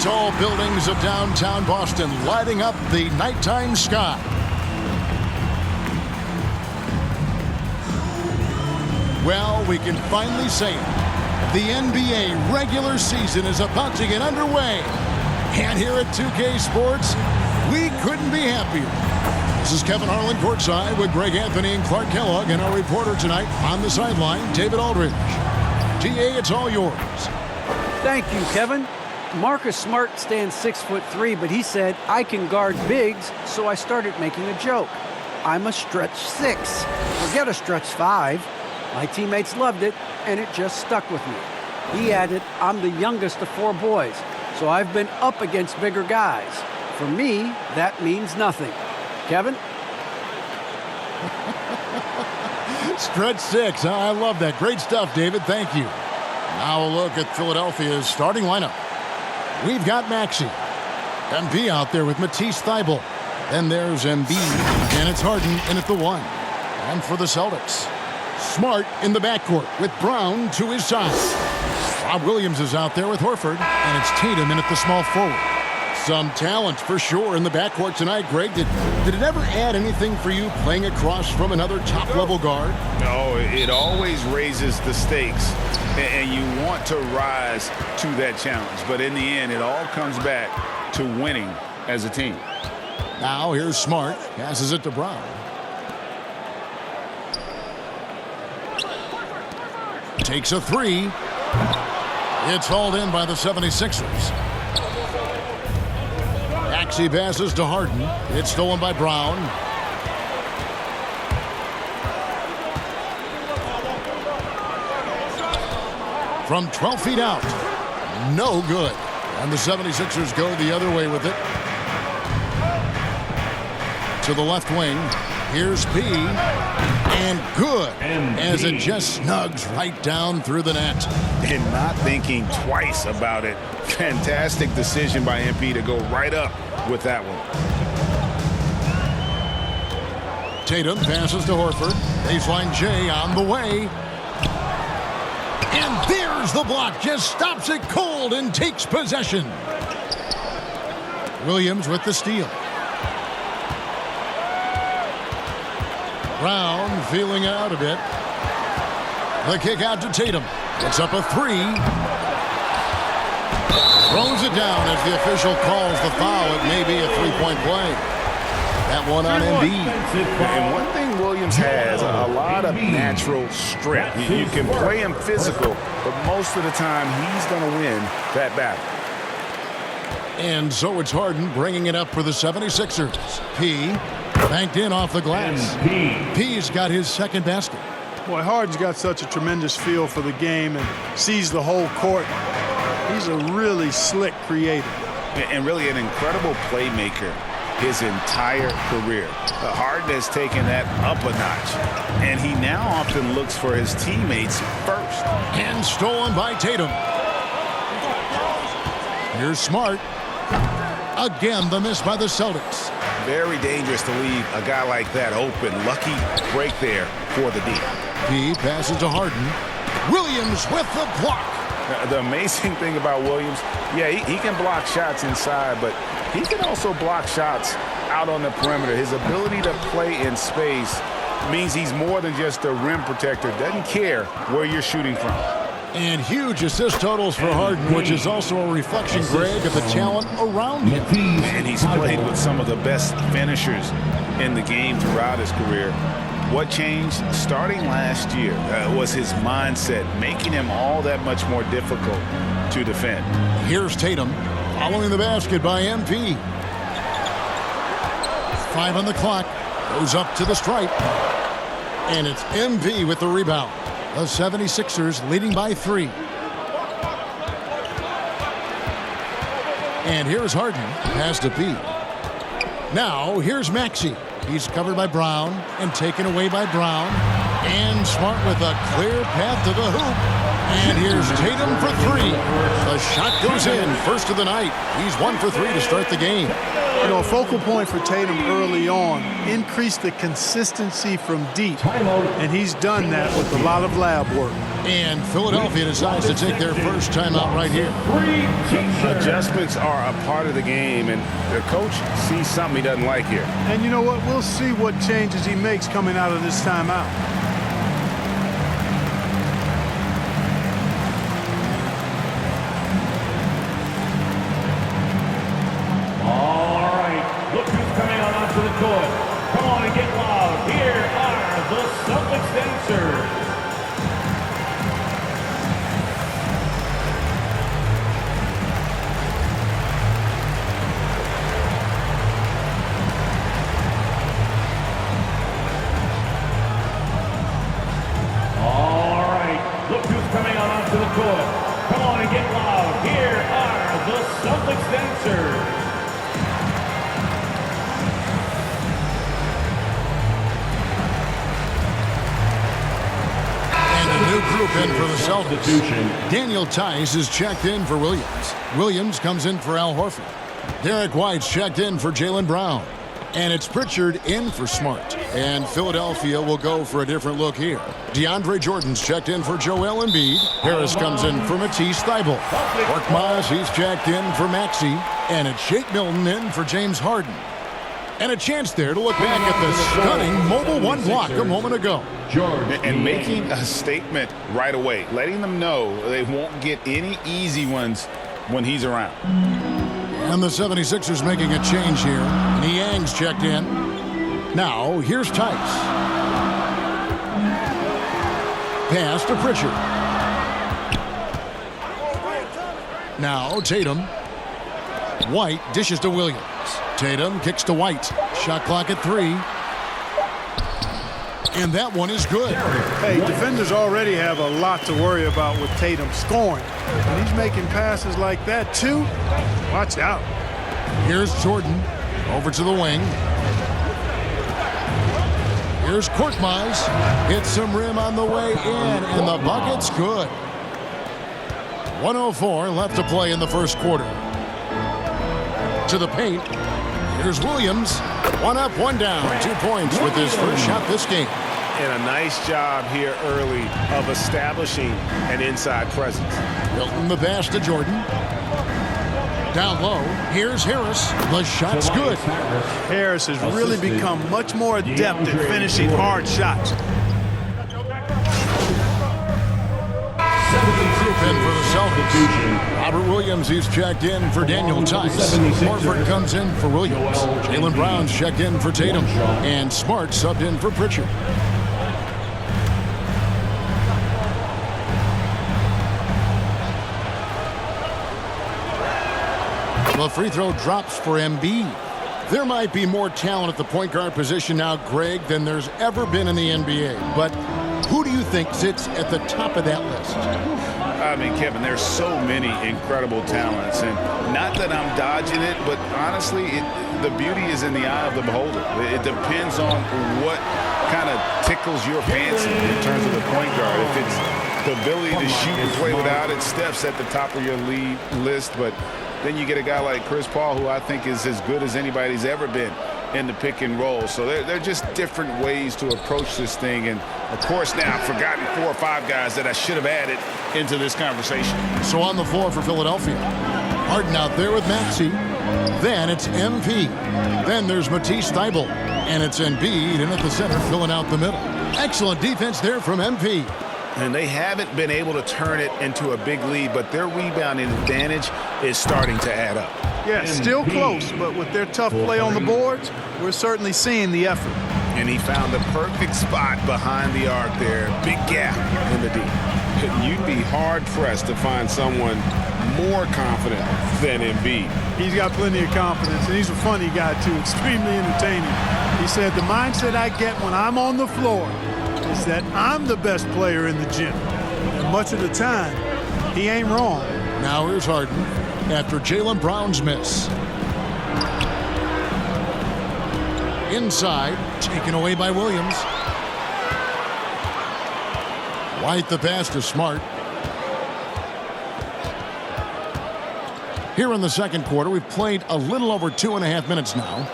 tall buildings of downtown Boston lighting up the nighttime sky. Well, we can finally say it. The NBA regular season is about to get underway. And here at 2K Sports, we couldn't be happier. This is Kevin Harlan courtside with Greg Anthony and Clark Kellogg, and our reporter tonight on the sideline, David Aldridge. GA, it's all yours. Thank you, Kevin. Marcus Smart stands 6'3", but he said, I can guard bigs, so I started making a joke. I'm a stretch 6. Forget a stretch 5. My teammates loved it, and it just stuck with me. He added, I'm the youngest of 4 boys, so I've been up against bigger guys. For me, that means nothing. Kevin? Stretch 6. I love that. Great stuff, David. Thank you. Now a look at Philadelphia's starting lineup. We've got Maxey. MP out there with Matisse Thybulle. Then there's Embiid, and it's Harden in at the 1. And for the Celtics, Smart in the backcourt with Brown to his side. Rob Williams is out there with Horford, and it's Tatum in at the small forward. Some talent for sure in the backcourt tonight. Greg, did it ever add anything for you playing across from another top-level guard? No, it always raises the stakes, and you want to rise to that challenge. But in the end, it all comes back to winning as a team. Now here's Smart. Passes it to Brown. Takes a 3. It's hauled in by the 76ers. Maxey passes to Harden. It's stolen by Brown. From 12 feet out. No good. And the 76ers go the other way with it. To the left wing. Here's P. And good. As it just snugs right down through the net. And not thinking twice about it. Fantastic decision by MP to go right up with that one. Tatum passes to Horford. Baseline J on the way. And there's the block. Just stops it cold and takes possession. Williams with the steal. Brown feeling it out a bit. The kick out to Tatum. It's up a 3. Throws it down as the official calls the foul. It may be a 3-point play. That one on Embiid. And one thing Williams has, a lot of natural strength. You can play him physical, but most of the time he's going to win that battle. And so it's Harden bringing it up for the 76ers. P banked in off the glass. P's got his second basket. Boy, Harden's got such a tremendous feel for the game and sees the whole court. He's a really slick creator. And really an incredible playmaker his entire career. Harden has taken that up a notch, and he now often looks for his teammates first. And stolen by Tatum. Here's Smart. Again, the miss by the Celtics. Very dangerous to leave a guy like that open. Lucky break there for the D. P passes to Harden. Williams with the block. The amazing thing about Williams, yeah, he can block shots inside, but he can also block shots out on the perimeter. His ability to play in space means he's more than just a rim protector. Doesn't care where you're shooting from. And huge assist totals for Harden, which is also a reflection, Greg, of the talent around him. And he's played with some of the best finishers in the game throughout his career. What changed starting last year was his mindset, making him all that much more difficult to defend. Here's Tatum following the basket by MP. 5 on the clock. Goes up to the stripe. And it's MP with the rebound. The 76ers leading by 3. And here's Harden. Pass to P. Now here's Maxey. He's covered by Brown and taken away by Brown. And Smart with a clear path to the hoop. And here's Tatum for three. The shot goes in. First of the night. He's 1 for 3 to start the game. You know, a focal point for Tatum early on, increase the consistency from deep. And he's done that with a lot of lab work. And Philadelphia decides to take their first timeout right here. Adjustments are a part of the game, and the coach sees something he doesn't like here. And you know what? We'll see what changes he makes coming out of this timeout. All right, look who's coming on onto the court. Come on and get loud. Here are the Celtics dancers. Come on and get loud. Here are the Celtics dancers. And a new group in for the Celtics. Daniel Tice is checked in for Williams. Williams comes in for Al Horford. Derek White's checked in for Jaylen Brown. And it's Pritchard in for Smart. And Philadelphia will go for a different look here. DeAndre Jordan's checked in for Joel Embiid. Harris comes in for Matisse Thybulle. Korkmaz, he's checked in for Maxey. And it's Shake Milton in for James Harden. And a chance there to look back at the stunning mobile one block a moment ago. And making a statement right away, letting them know they won't get any easy ones when he's around. And the 76ers making a change here. Niang's checked in. Now, here's Tice. Pass to Pritchard. Now, Tatum. White dishes to Williams. Tatum kicks to White. Shot clock at 3. And that one is good. Hey, defenders already have a lot to worry about with Tatum scoring. When he's making passes like that, too, watch out. Here's Jordan. Over to the wing. Here's Korkmaz. Hits some rim on the way in, and the bucket's good. 1:04 left to play in the first quarter. To the paint. Here's Williams. One up, one down. 2 points with his first shot this game. And a nice job here early of establishing an inside presence. Milton the pass to Jordan. Down low. Here's Harris. The shot's good. Harris has really become much more adept at finishing hard shots. Group in for the Celtics. Robert Williams, he's checked in for Daniel Tice. Horford comes in for Williams. Jaylen Brown's checked in for Tatum. And Smart subbed in for Pritchard. The free throw drops for Embiid. There might be more talent at the point guard position now, Greg, than there's ever been in the NBA. But who do you think sits at the top of that list? I mean, Kevin, there's so many incredible talents. And not that I'm dodging it, but honestly, the beauty is in the eye of the beholder. It depends on what kind of tickles your fancy in terms of the point guard. If it's the ability to shoot and play without it, Steph's at the top of your league list. But then you get a guy like Chris Paul, who I think is as good as anybody's ever been in the pick and roll. So they're just different ways to approach this thing. And, of course, now I've forgotten 4 or 5 guys that I should have added into this conversation. So on the floor for Philadelphia. Harden out there with Maxey. Then it's MP. Then there's Matisse Thybulle. And it's Embiid in at the center, filling out the middle. Excellent defense there from MP. And they haven't been able to turn it into a big lead, but their rebounding advantage is starting to add up. Yeah, still close, but with their tough play on the boards, we're certainly seeing the effort. And he found the perfect spot behind the arc there. Big gap in the D. You'd be hard-pressed to find someone more confident than Embiid. He's got plenty of confidence, and he's a funny guy, too, extremely entertaining. He said, the mindset I get when I'm on the floor is that I'm the best player in the gym. And much of the time, he ain't wrong. Now here's Harden after Jaylen Brown's miss. Inside, taken away by Williams. White the pass to Smart. Here in the second quarter, we've played a little over 2.5 minutes now.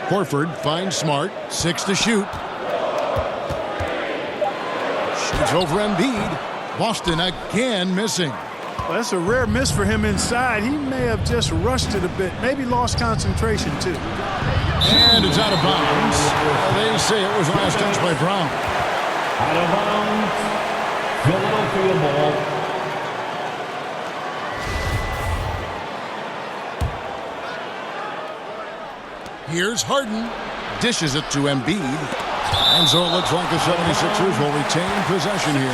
Horford finds Smart, 6 to shoot. Shoots over Embiid. Boston again missing. Well, that's a rare miss for him inside. He may have just rushed it a bit, maybe lost concentration too. And it's out of bounds. They say it was last touch by Brown. Out of bounds. Philadelphia ball. Here's Harden. Dishes it to Embiid. And so it looks like the 76ers will retain possession here.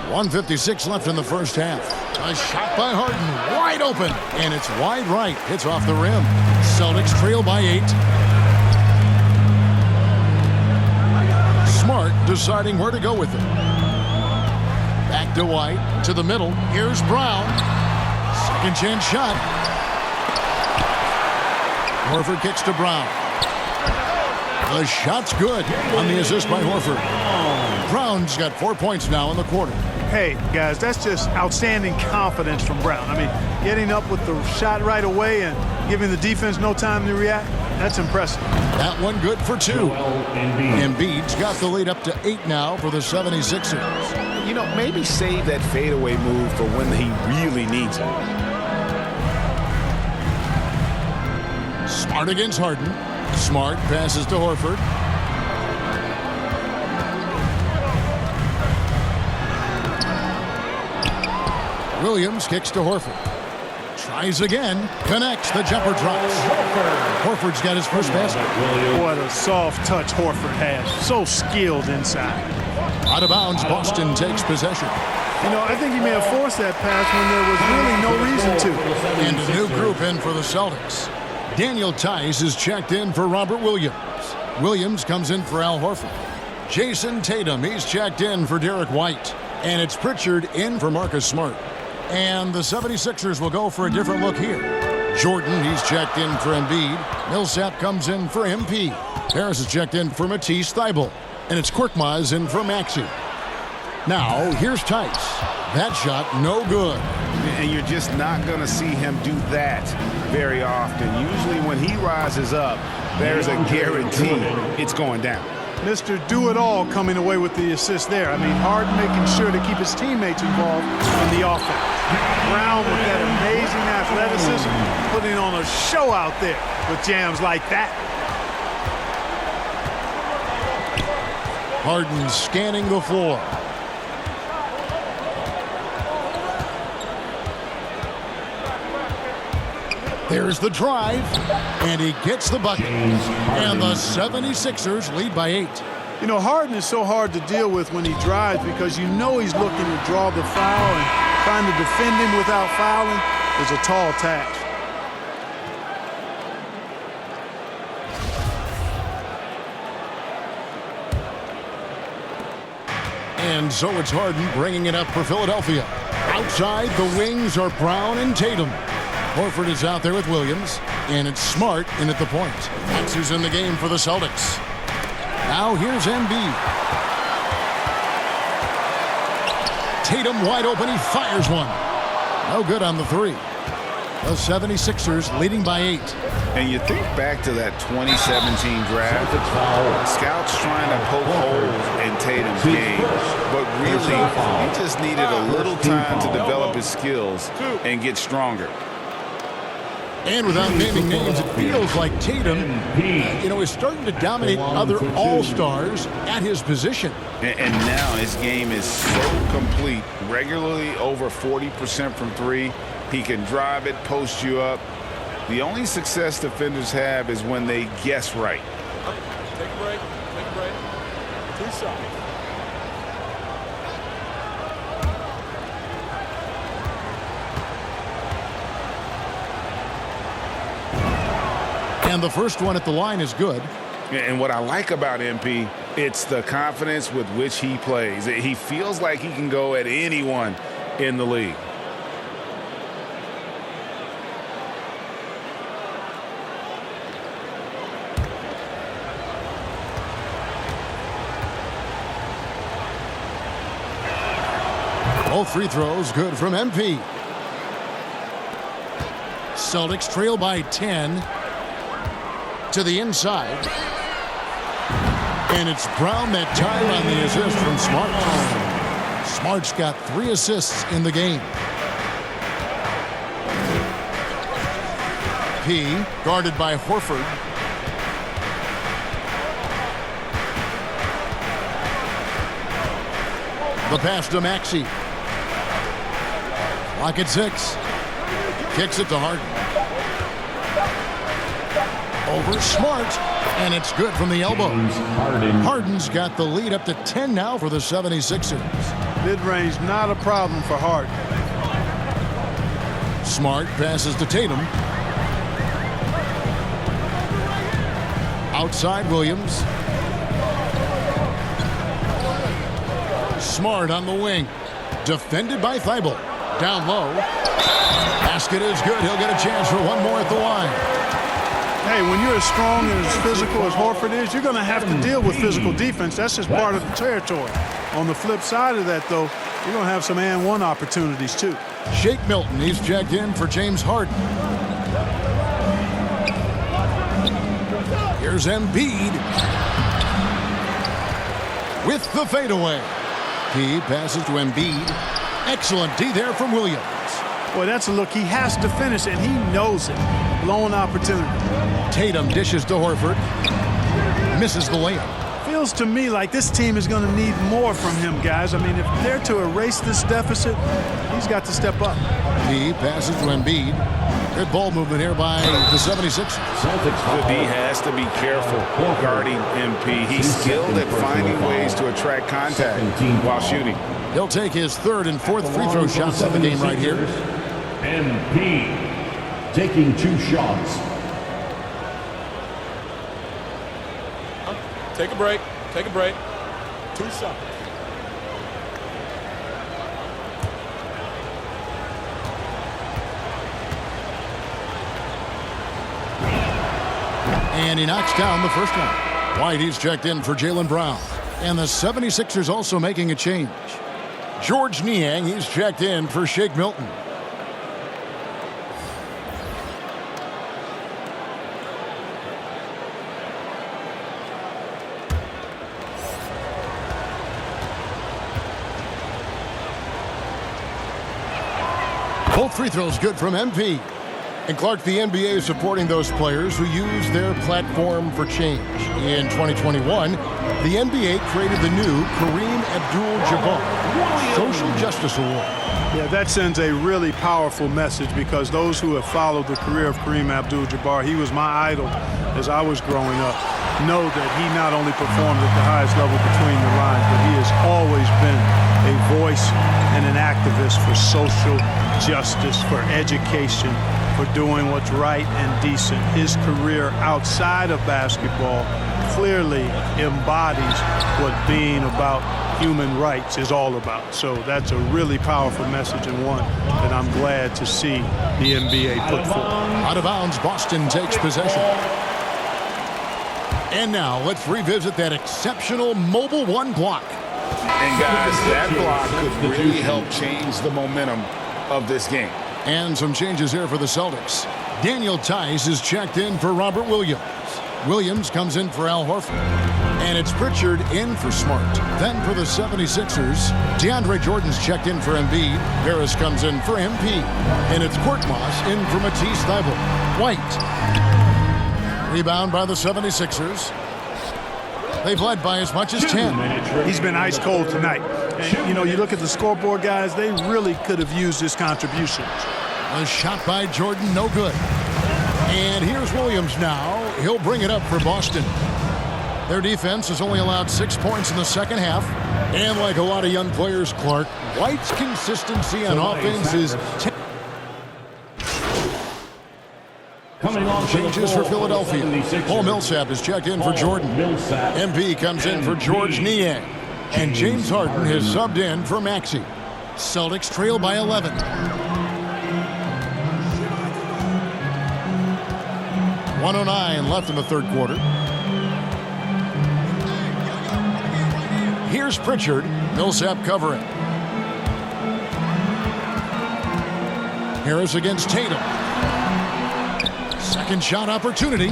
.156 left in the first half. A shot by Harden, wide open, and it's wide right. Hits off the rim. Celtics trail by 8. Smart deciding where to go with it. Back to White, to the middle. Here's Brown. Second chance shot. Horford kicks to Brown. The shot's good on the assist by Horford. Brown's got 4 points now in the quarter. Hey, guys, that's just outstanding confidence from Brown. I mean, getting up with the shot right away and giving the defense no time to react, that's impressive. That one good for 2. Embiid's got the lead up to 8 now for the 76ers. You know, maybe save that fadeaway move for when he really needs it. Smart against Harden. Smart passes to Horford. Williams kicks to Horford. Tries again. Connects. The jumper drops. Horford's got his first basket. What a soft touch Horford has. So skilled inside. Out of bounds. Boston takes possession. You know, I think he may have forced that pass when there was really no reason to. And a new group in for the Celtics. Daniel Tice is checked in for Robert Williams. Williams comes in for Al Horford. Jason Tatum, he's checked in for Derek White. And it's Pritchard in for Marcus Smart. And the 76ers will go for a different look here. Jordan, he's checked in for Embiid. Millsap comes in for MP. Harris is checked in for Matisse Thybulle. And it's Korkmaz in for Maxey. Now, here's Tice. That shot, no good. And you're just not going to see him do that very often. Usually when he rises up, there's a guarantee it's going down. Mr. Do-It-All coming away with the assist there. I mean, Harden making sure to keep his teammates involved in the offense. Brown with that amazing athleticism, putting on a show out there with jams like that. Harden scanning the floor. There's the drive, and he gets the bucket. And the 76ers lead by 8. You know, Harden is so hard to deal with when he drives because you know he's looking to draw the foul, and trying to defend him without fouling is a tall task. And so it's Harden bringing it up for Philadelphia. Outside, the wings are Brown and Tatum. Horford is out there with Williams, and it's Smart in at the point. That's who's in the game for the Celtics. Now here's Embiid. Tatum wide open, he fires one. No good on the 3. The 76ers leading by 8. And you think back to that 2017 draft, scouts trying to poke holes in Tatum's game, but really he just needed a little time to develop his skills and get stronger. And without naming names, it feels like Tatum, is starting to dominate other all-stars at his position. And now his game is so complete, regularly over 40% from 3. He can drive it, post you up. The only success defenders have is when they guess right. Take a break. Take a break. 2 shots. And the first one at the line is good. And what I like about MP, it's the confidence with which he plays. He feels like he can go at anyone in the league. Both free throws good from MP. Celtics trail by 10. To the inside. And it's Brown that time on the assist from Smart. Smart's got 3 assists in the game. P guarded by Horford. The pass to Maxey. Clock at 6. Kicks it to Harden. Over Smart, and it's good from the elbow. Harden's got the lead up to 10 now for the 76ers. Mid-range, not a problem for Harden. Smart passes to Tatum. Outside Williams. Smart on the wing. Defended by Thibault. Down low. Basket is good. He'll get a chance for one more at the line. Hey, when you're as strong and as physical as Horford is, you're going to have to deal with physical defense. That's just part of the territory. On the flip side of that, though, you're going to have some and one opportunities, too. Shake Milton, he's checked in for James Harden. Here's Embiid. With the fadeaway. He passes to Embiid. Excellent D there from Williams. Boy, that's a look. He has to finish, and he knows it. Blown opportunity. Tatum dishes to Horford. Misses the layup. Feels to me like this team is going to need more from him, guys. I mean, if they're to erase this deficit, he's got to step up. He passes to Embiid. Good ball movement here by the 76ers. D has to be careful guarding MP. He's skilled at finding ways to attract contact while shooting. He'll take his 3rd and 4th free throw shots of the game right here. MP taking 2 shots. Take a break. Take a break. 2 shots. And he knocks down the first one. White, he's checked in for Jaylen Brown. And the 76ers also making a change. George Niang, he's checked in for Shake Milton. Both free throws good from MP. And Clark, the NBA is supporting those players who use their platform for change. In 2021, the NBA created the new Kareem Abdul-Jabbar Social Justice Award. Yeah, that sends a really powerful message because those who have followed the career of Kareem Abdul-Jabbar, he was my idol as I was growing up, know that he not only performed at the highest level between the lines, but he has always been a voice and an activist for social justice, for education, for doing what's right and decent. His career outside of basketball clearly embodies what being about human rights is all about. So that's a really powerful message and one that I'm glad to see the NBA put forward. Out of bounds, Boston takes possession. And now let's revisit that exceptional mobile 1 block. And guys, that block could really help change the momentum of this game. And some changes here for the Celtics. Daniel Tice is checked in for Robert Williams. Williams comes in for Al Horford. And it's Pritchard in for Smart. Then for the 76ers, DeAndre Jordan's checked in for Embiid. Harris comes in for MP. And it's Korkmaz in for Matisse Thybulle. White. Rebound by the 76ers. They've led by as much as 10. He's been ice cold tonight. And, you know, you look at the scoreboard, guys, they really could have used his contributions. A shot by Jordan, no good. And here's Williams now. He'll bring it up for Boston. Their defense has only allowed 6 points in the second half. And like a lot of young players, Clark, White's consistency on offense is 10. Changes for Philadelphia. Paul Millsap is checked in for Jordan. MP comes in for George Niang. And James Harden has subbed in for Maxey. Celtics trail by 11. .109 left in the third quarter. Here's Pritchard. Millsap covering. Harris against Tatum. Second shot opportunity.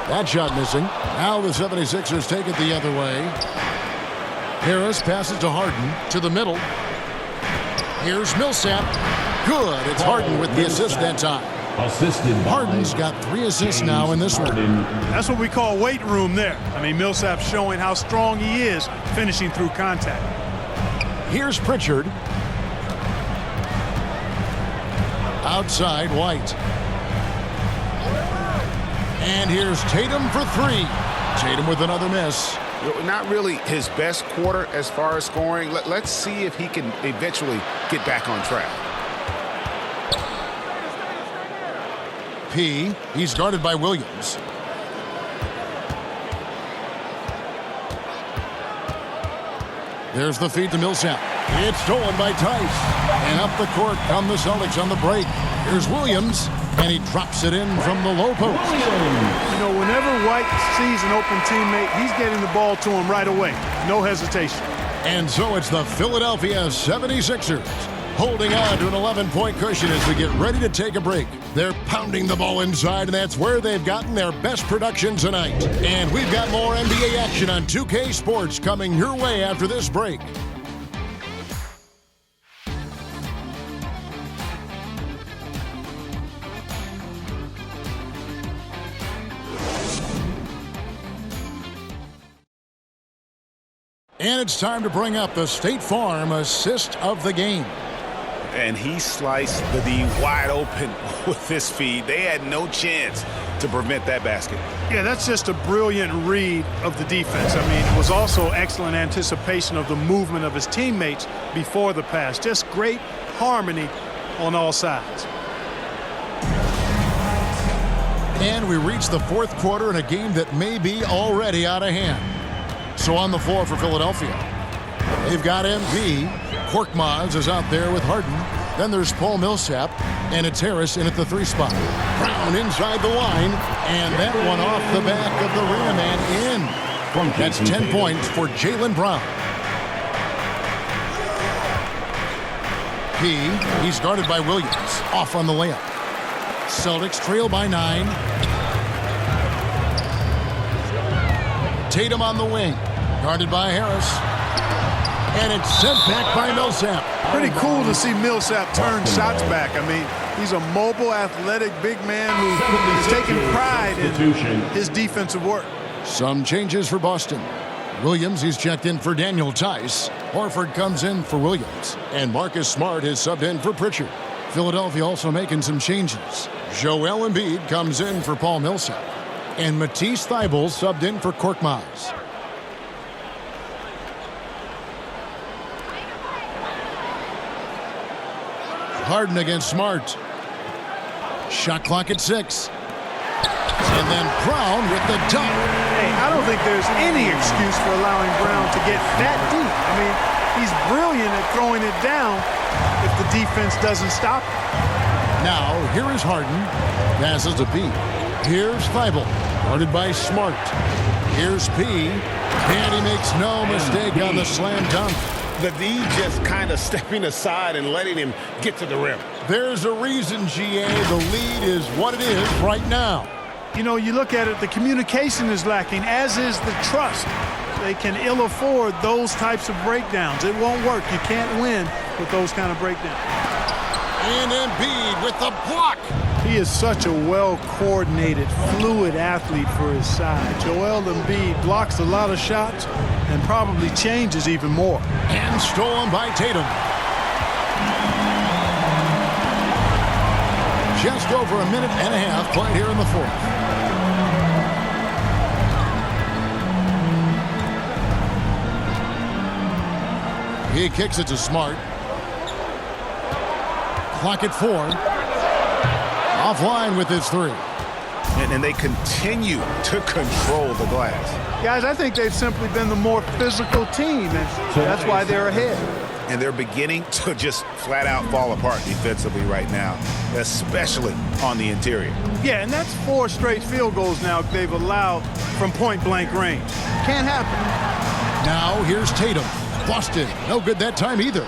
That shot missing. Now the 76ers take it the other way. Harris passes to Harden to the middle. Here's Millsap. Good. It's Harden with the assist that time. Harden's got 3 assists now in this one. That's what we call weight room there. I mean, Millsap's showing how strong he is finishing through contact. Here's Pritchard. Outside White. And here's Tatum for 3. Tatum with another miss. Not really his best quarter as far as scoring. Let's see if he can eventually get back on track. P. He's guarded by Williams. There's the feed to Millsap. It's stolen by Tice. And up the court come the Celtics on the break. Here's Williams. And he drops it in from the low post. You know, whenever White sees an open teammate, he's getting the ball to him right away. No hesitation. And so it's the Philadelphia 76ers holding on to an 11-point cushion as we get ready to take a break. They're pounding the ball inside, and that's where they've gotten their best production tonight. And we've got more NBA action on 2K Sports coming your way after this break. And it's time to bring up the State Farm assist of the game. And he sliced the D wide open with this feed. They had no chance to prevent that basket. Yeah, that's just a brilliant read of the defense. I mean, it was also excellent anticipation of the movement of his teammates before the pass. Just great harmony on all sides. And we reach the fourth quarter in a game that may be already out of hand. So on the floor for Philadelphia, they've got MP. Korkmaz is out there with Harden. Then there's Paul Millsap, and it's Harris in at the 3 spot. Brown inside the line, and that one off the back of the rim and in. That's 10 points for Jaylen Brown. He's guarded by Williams, off on the layup. Celtics trail by 9. Tatum on the wing, guarded by Harris. And it's sent back by Millsap. Pretty cool to see Millsap turn shots back. I mean, he's a mobile, athletic, big man who is taking pride in his defensive work. Some changes for Boston. Williams, he's checked in for Daniel Tice. Horford comes in for Williams. And Marcus Smart is subbed in for Pritchard. Philadelphia also making some changes. Joel Embiid comes in for Paul Millsap. And Matisse Thybulle subbed in for Korkmaz. Harden against Smart. Shot clock at 6. And then Brown with the dunk. Hey, I don't think there's any excuse for allowing Brown to get that deep. I mean, he's brilliant at throwing it down if the defense doesn't stop him. Now, here is Harden. Passes to P. Here's Thybulle, guarded by Smart. Here's P. And he makes no mistake on the slam dunk. The D just kind of stepping aside and letting him get to the rim. There's a reason, GA. The lead is what it is right now. You know, you look at it, the communication is lacking, as is the trust. They can ill afford those types of breakdowns. It won't work. You can't win with those kind of breakdowns. And Embiid with the block. He is such a well-coordinated, fluid athlete for his size. Joel Embiid blocks a lot of shots and probably changes even more. And stolen by Tatum. Just over a minute and a half played here in the fourth. He kicks it to Smart. Clock at 4. Offline with his 3. And they continue to control the glass. Guys, I think they've simply been the more physical team, and that's why they're ahead. And they're beginning to just flat out fall apart defensively right now, especially on the interior. Yeah, and that's 4 straight field goals now they've allowed from point-blank range. Can't happen. Now here's Tatum. Boston, no good that time either.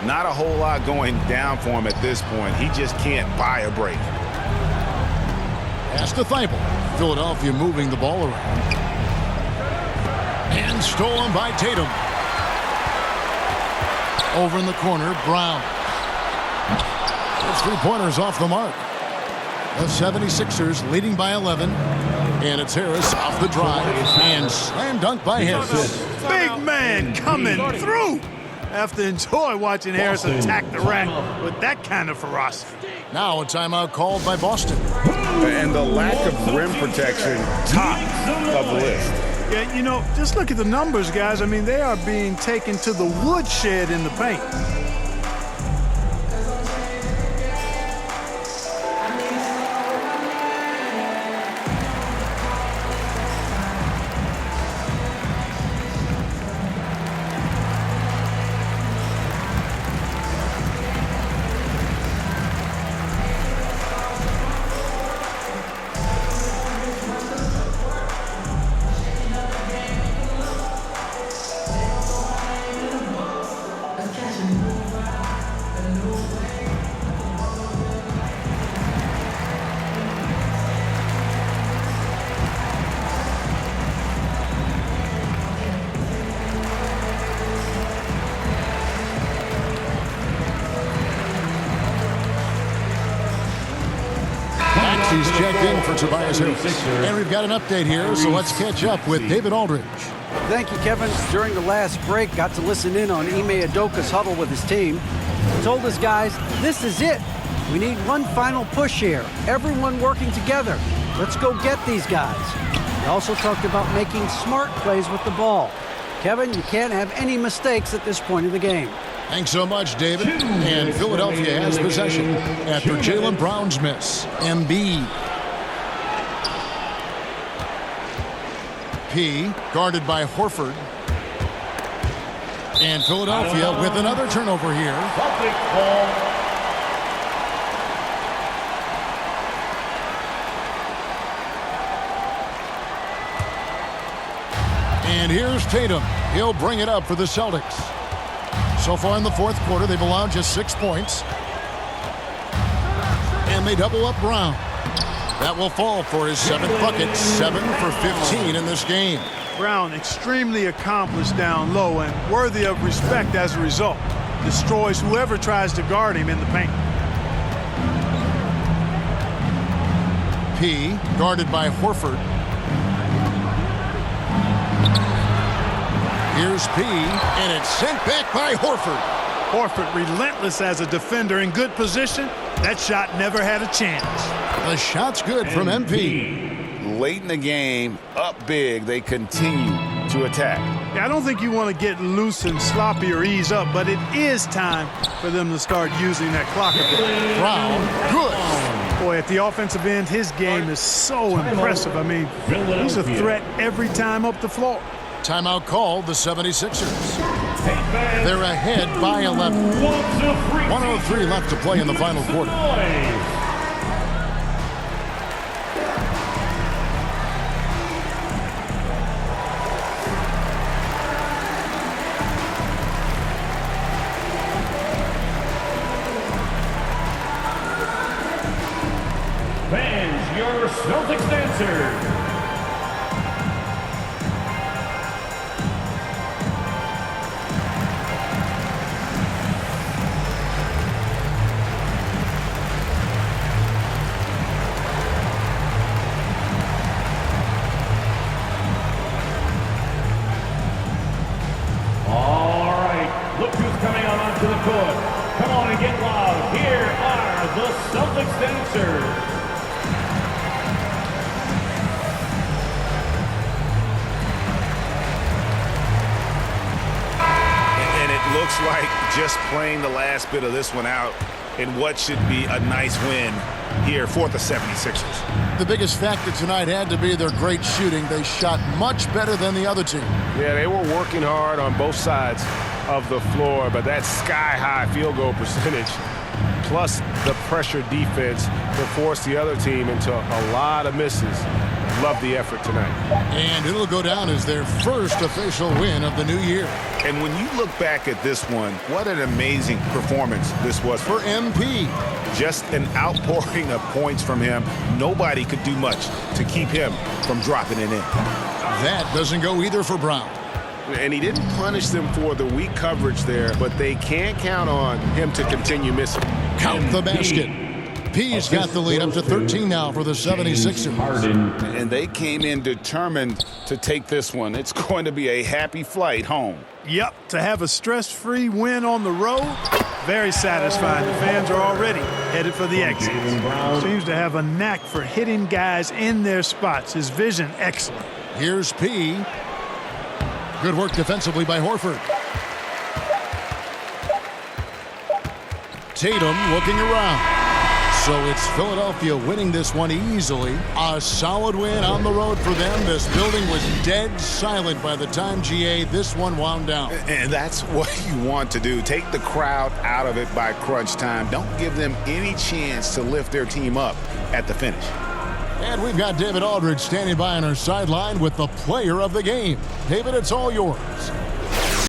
Not a whole lot going down for him at this point. He just can't buy a break. Pass to Thibault. Philadelphia moving the ball around. And stolen by Tatum. Over in the corner, Brown. Those three-pointers off the mark. The 76ers leading by 11. And it's Harris off the drive. And slam dunk by Harris. Big man coming through. I have to enjoy watching Harris attack the rack with that kind of ferocity. Now a timeout called by Boston. And the lack of rim protection, top of the list. Yeah, you know, just look at the numbers, guys. I mean, they are being taken to the woodshed in the paint. He's checked in for Tobias Harris. And we've got an update here, so let's catch up with David Aldridge. Thank you, Kevin. During the last break, got to listen in on Ime Udoka's huddle with his team. He told his guys, this is it. We need one final push here. Everyone working together. Let's go get these guys. He also talked about making smart plays with the ball. Kevin, you can't have any mistakes at this point of the game. Thanks so much, David. And Philadelphia has possession after Jaylen Brown's miss. Embiid. P, guarded by Horford. And Philadelphia with another turnover here. And here's Tatum. He'll bring it up for the Celtics. So far in the fourth quarter, they've allowed just 6 points. And they double up Brown. That will fall for his 7th bucket, 7 for 15 in this game. Brown extremely accomplished down low and worthy of respect as a result. Destroys whoever tries to guard him in the paint. P, guarded by Horford. Here's P, and it's sent back by Horford. Horford relentless as a defender in good position. That shot never had a chance. The shot's good from MP. Late in the game, up big, they continue to attack. Yeah, I don't think you want to get loose and sloppy or ease up, but it is time for them to start using that clock a bit. Brown, good. Boy, at the offensive end, his game is so impressive. I mean, he's a threat every time up the floor. Timeout called the 76ers. They're ahead by 11. 1:03 left to play in the final quarter. Fans, your Celtics dancers. Like just playing the last bit of this one out in what should be a nice win here for the 76ers. The biggest factor tonight had to be their great shooting. They shot much better than the other team. Yeah, they were working hard on both sides of the floor, but that sky-high field goal percentage plus the pressure defense that forced the other team into a lot of misses Love the effort tonight. And it'll go down as their first official win of the new year. And when you look back at this one, what an amazing performance this was For MP, just an outpouring of points from him. Nobody could do much to keep him from dropping it in. that doesn't go either for Brown. And he didn't punish them for the weak coverage there, but they can't count on him to continue missing. Count the basket. P's got the lead up to 13 now for the 76ers. And they came in determined to take this one. It's going to be a happy flight home. Yep, to have a stress-free win on the road, very satisfying. The fans are already headed for the exit. Seems to have a knack for hitting guys in their spots. His vision, excellent. Here's P. Good work defensively by Horford. Tatum looking around. So it's Philadelphia winning this one easily. A solid win on the road for them. This building was dead silent by the time, GA, this one wound down. And that's what you want to do. Take the crowd out of it by crunch time. Don't give them any chance to lift their team up at the finish. And we've got David Aldridge standing by on our sideline with the player of the game. David, it's all yours.